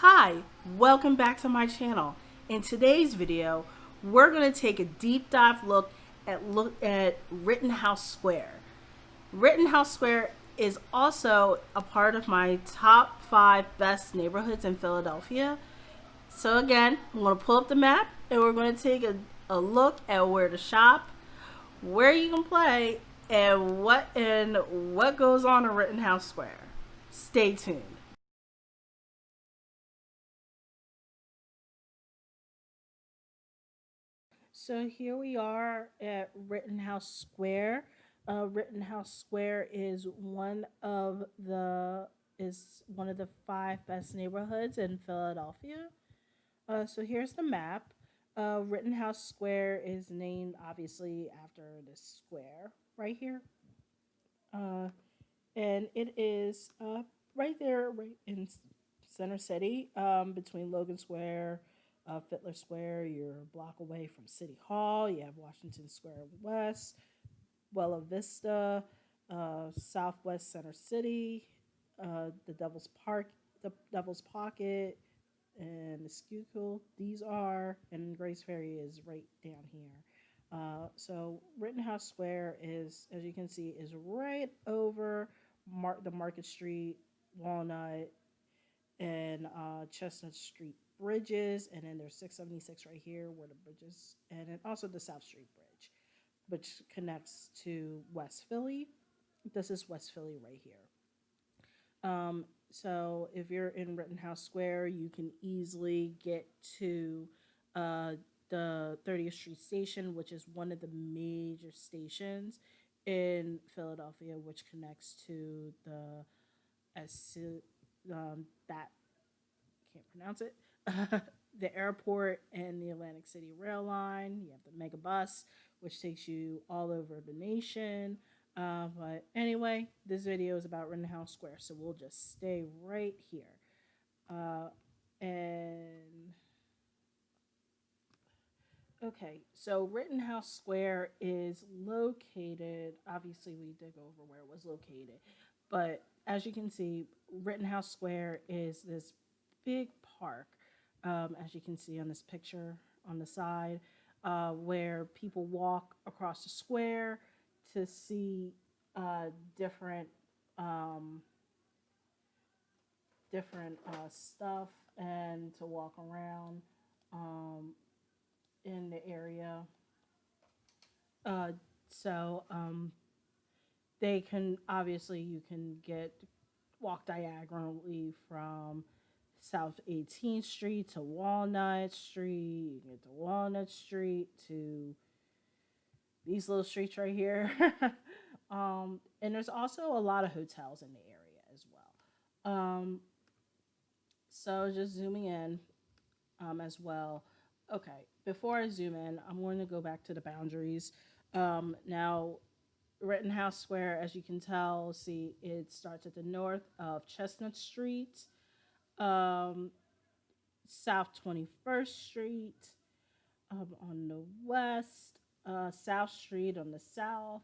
Hi, welcome back to my channel. In today's video, we're going to take a deep dive look at Rittenhouse Square. Rittenhouse Square is also a part of my top 5 best neighborhoods in Philadelphia. So again, I'm going to pull up the map and we're going to take a look at where to shop, where you can play, and what goes on in Rittenhouse Square. Stay tuned. So here we are at Rittenhouse Square. Rittenhouse Square is one of the 5 best neighborhoods in Philadelphia. So here's the map. Rittenhouse Square is named obviously after this square right here, uh, and it is right there, right in Center City, between Logan Square, Fittler Square. You're a block away from City Hall. You have Washington Square West, Bella Vista, Southwest Center City, the Devil's Pocket, and the Schuylkill. These are, and Grace Ferry is right down here. So Rittenhouse Square is, as you can see, is right over the Market Street, Walnut, and Chestnut Street bridges, and then there's 676 right here where the bridges, and then also the South Street Bridge, which connects to West Philly. This is West Philly right here. So if you're in Rittenhouse Square, you can easily get to uh, the 30th Street Station, which is one of the major stations in Philadelphia, which connects to as that can't pronounce it. The airport and the Atlantic City Rail Line. You have the Mega Bus, which takes you all over the nation. But anyway, this video is about Rittenhouse Square, so we'll just stay right here. And okay, so Rittenhouse Square is located. Obviously, we did go over where it was located, but as you can see, Rittenhouse Square is this big park, as you can see on this picture on the side, where people walk across the square to see different um, stuff and to walk around um, in the area. Uh, so they can obviously you can walk diagonally from South 18th Street to Walnut Street. You can get to Walnut Street to these little streets right here. And there's also a lot of hotels in the area as well. So just zooming in as well. Okay, before I zoom in, I'm going to go back to the boundaries. Now, Rittenhouse Square, as you can tell, see, it starts at the north of Chestnut Street, um, South 21st Street on the west, South Street on the south,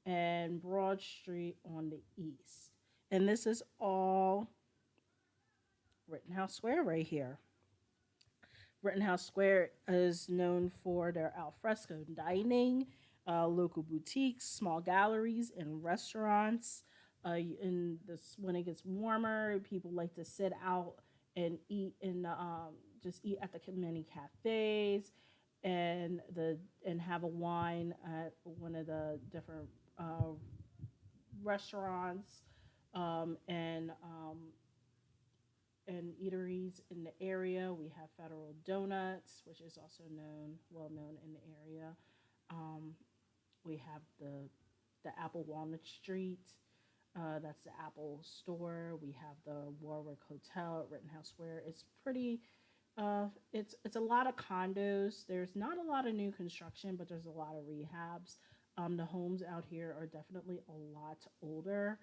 and Broad Street on the east. And this is all Rittenhouse Square right here. Rittenhouse Square is known for their alfresco dining, local boutiques, small galleries, and restaurants. When it gets warmer, people like to sit out and eat just eat at the many cafes and have a wine at one of the different uh, restaurants and eateries in the area. We have Federal Donuts, which is also well known in the area. Um, we have the Apple Walnut Street. That's the Apple store. We have the Warwick Hotel at Rittenhouse Square. It's pretty. It's a lot of condos. There's not a lot of new construction, but there's a lot of rehabs. The homes out here are definitely a lot older.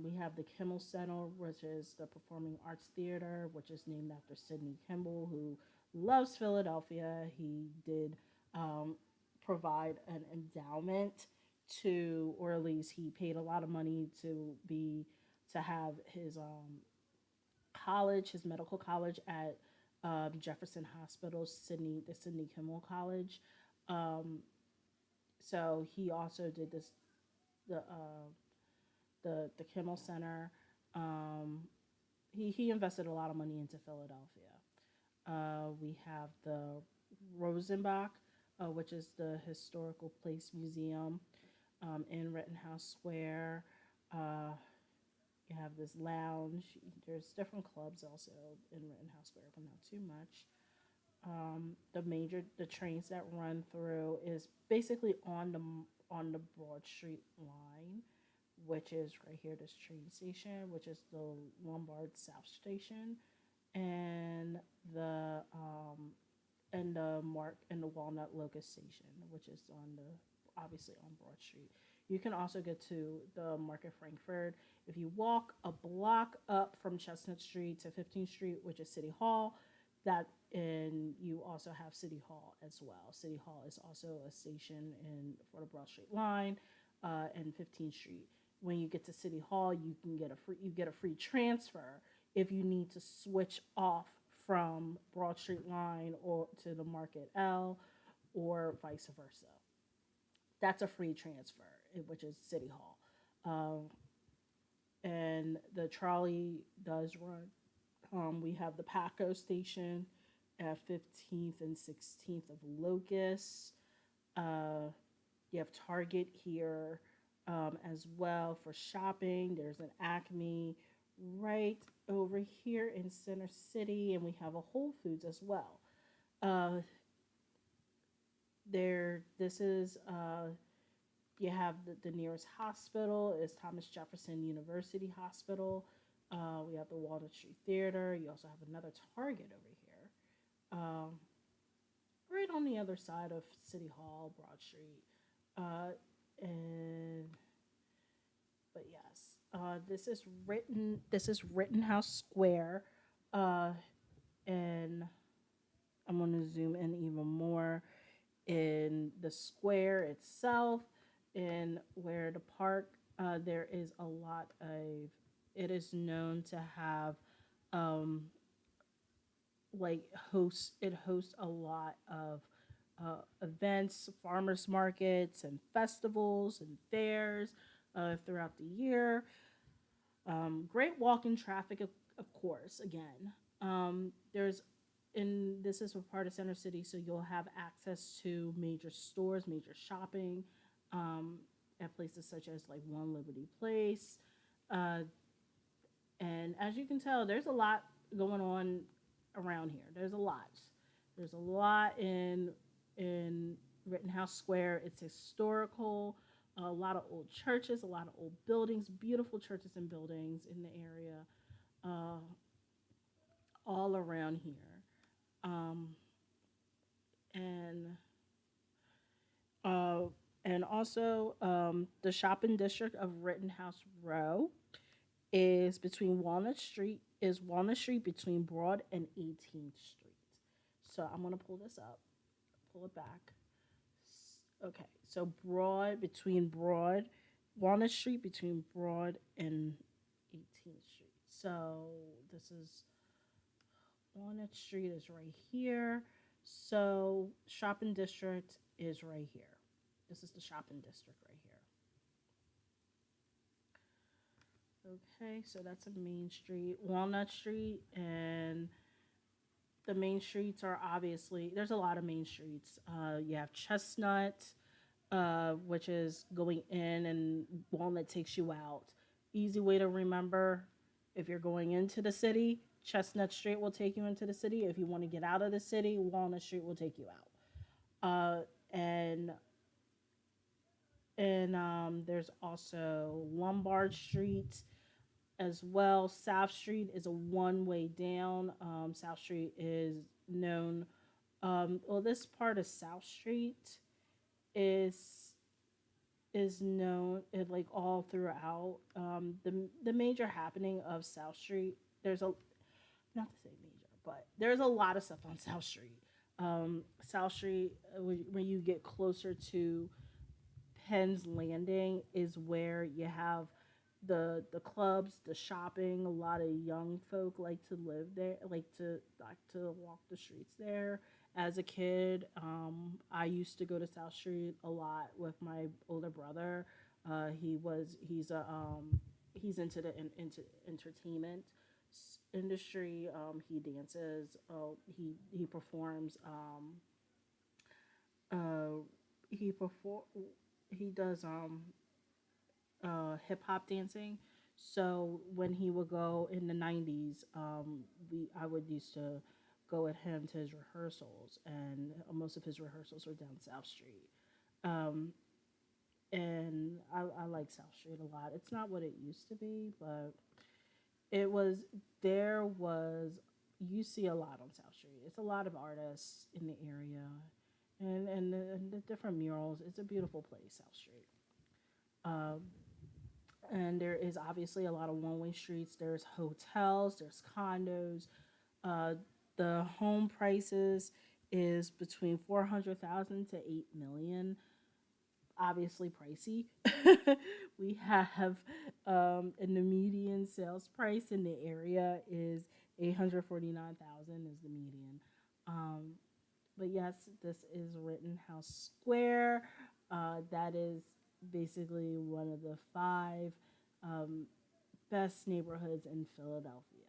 We have the Kimmel Center, which is the Performing Arts Theater, which is named after Sidney Kimmel, who loves Philadelphia. He did provide an endowment to, or at least he paid a lot of money to have his college, his medical college at Jefferson Hospital, the Sidney Kimmel College. Um, so he also did the Kimmel Center. Um, he invested a lot of money into Philadelphia. We have the Rosenbach, which is the historical place museum in Rittenhouse Square. Uh, you have this lounge. There's different clubs also in Rittenhouse Square, but not too much. The trains that run through is basically on the Broad Street line, which is right here. This train station, which is the Lombard South Station, and the the Walnut Locust Station, which is on the obviously on Broad Street. You can also get to the Market Frankfurt if you walk a block up from Chestnut Street to 15th Street, which is City Hall. That and you also have City Hall as well. City Hall is also a station in for the Broad Street line and 15th Street. When you get to City Hall, you get a free transfer if you need to switch off from Broad Street line or to the Market L or vice versa. That's a free transfer, which is City Hall. And the trolley does run. We have the Paco station at 15th and 16th of Locust. Uh, you have Target here as well for shopping. There's an Acme right over here in Center City, and we have a Whole Foods as well. Uh, this is you have the nearest hospital is Thomas Jefferson University Hospital. We have the Walnut Street Theater. You also have another Target over here, right on the other side of City Hall, Broad Street. Uh, and but yes, This is Rittenhouse Square, uh, and I'm going to zoom in even more in the square itself, and where the park. There is a lot of. It is known to have, um, It hosts a lot of events, farmers markets, and festivals and fairs throughout the year. Great walking traffic, of course. Again, there's and this is a part of Center City, so you'll have access to major stores, major shopping, um, at places such as like One Liberty Place. Uh, and as you can tell, there's a lot going on around here. There's a lot. There's a lot in Rittenhouse Square. It's historical. A lot of old churches, a lot of old buildings, beautiful churches and buildings in the area, uh, all around here. Um, and uh, and also the shopping district of Rittenhouse Row is Walnut Street between Broad and 18th Street. So I'm gonna pull this up, pull it back. Okay, so Walnut Street between Broad and 18th Street. So this is Walnut Street is right here. So shopping district is right here. This is the shopping district right here. Okay, so that's a main street, Walnut Street, and the main streets are obviously there's a lot of main streets. You have Chestnut, which is going in, and Walnut takes you out. Easy way to remember if you're going into the city, Chestnut Street will take you into the city. If you want to get out of the city, Walnut Street will take you out. And there's also Lombard Street as well. South Street is a one way down. South Street is known. This part of South Street is known like all throughout. The major happening of South Street. There's a not to say major, but there's a lot of stuff on South Street. South Street, when you get closer to Penn's Landing, is where you have the clubs, the shopping. A lot of young folk like to live there, like to walk the streets there. As a kid, I used to go to South Street a lot with my older brother. He's into into entertainment industry. He dances. He performs. Uh, he perform. He does hip hop dancing. So when he would go in the '90s, we I would used to go with him to his rehearsals, and most of his rehearsals were down South Street. Um, and I like South Street a lot. It's not what it used to be, but it was. There was you see a lot on South Street. It's a lot of artists in the area, and the different murals. It's a beautiful place, South Street. Um, and there is obviously a lot of one way streets. There's hotels, there's condos. Uh, the home prices is between 400,000 to 8 million. Obviously pricey. We have and the median sales price in the area is 849,000 is the median. Um, but yes, this is Rittenhouse Square. That is basically one of the five um, best neighborhoods in Philadelphia.